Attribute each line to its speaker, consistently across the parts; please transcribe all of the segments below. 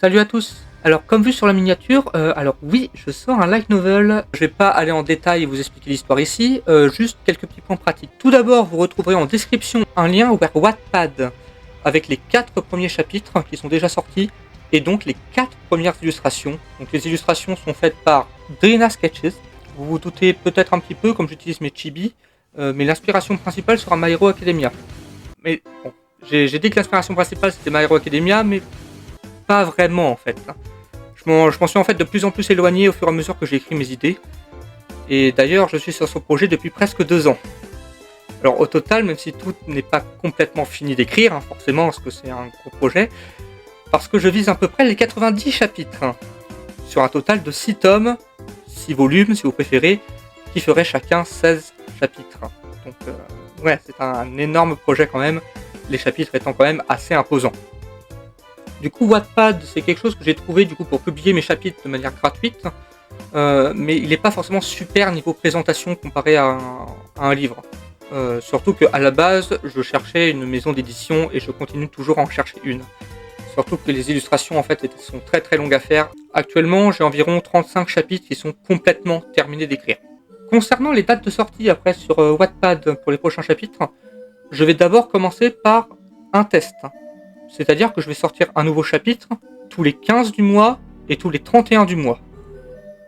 Speaker 1: Salut à tous. Alors comme vu sur la miniature, alors oui, je sors un light novel. Je vais pas aller en détail et vous expliquer l'histoire ici, juste quelques petits points pratiques. Tout d'abord, vous retrouverez en description un lien vers Wattpad avec les 4 premiers chapitres qui sont déjà sortis et donc les 4 premières illustrations. Donc les illustrations sont faites par Drina Sketches. Vous vous doutez peut-être un petit peu comme j'utilise mes chibi, mais l'inspiration principale sera My Hero Academia. Mais bon, j'ai dit que l'inspiration principale c'était My Hero Academia, mais pas vraiment en fait. Je m'en suis en fait de plus en plus éloigné au fur et à mesure que j'ai écrit mes idées. Et d'ailleurs, je suis sur ce projet depuis presque 2 ans. Alors au total, même si tout n'est pas complètement fini d'écrire, forcément, parce que c'est un gros projet, parce que je vise à peu près les 90 chapitres, sur un total de 6 tomes, 6 volumes si vous préférez, qui feraient chacun 16 chapitres. Donc ouais, c'est un énorme projet quand même, les chapitres étant quand même assez imposants. Du coup, Wattpad, c'est quelque chose que j'ai trouvé du coup pour publier mes chapitres de manière gratuite, mais il n'est pas forcément super niveau présentation comparé à un livre. Surtout qu'à la base, je cherchais une maison d'édition et je continue toujours à en chercher une. Surtout que les illustrations en fait sont très très longues à faire. Actuellement, j'ai environ 35 chapitres qui sont complètement terminés d'écrire. Concernant les dates de sortie après sur Wattpad pour les prochains chapitres, je vais d'abord commencer par un test. C'est-à-dire que je vais sortir un nouveau chapitre tous les 15 du mois et tous les 31 du mois.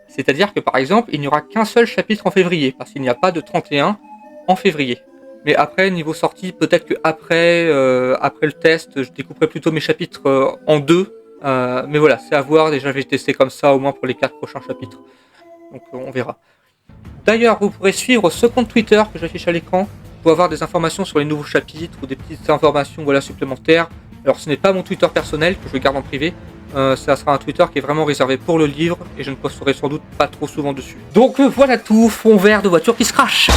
Speaker 1: C'est-à-dire que par exemple, il n'y aura qu'un seul chapitre en février, parce qu'il n'y a pas de 31 en février. Mais après, niveau sortie, peut-être qu'après après le test, je découperai plutôt mes chapitres en 2. Mais voilà, c'est à voir, déjà je vais tester comme ça au moins pour les 4 prochains chapitres. Donc on verra. D'ailleurs, vous pourrez suivre ce compte Twitter que j'affiche à l'écran pour avoir des informations sur les nouveaux chapitres ou des petites informations supplémentaires. Alors ce n'est pas mon Twitter personnel que je garde en privé, ça sera un Twitter qui est vraiment réservé pour le livre et je ne posterai sans doute pas trop souvent dessus. Donc voilà tout, fond vert de voiture qui se crache.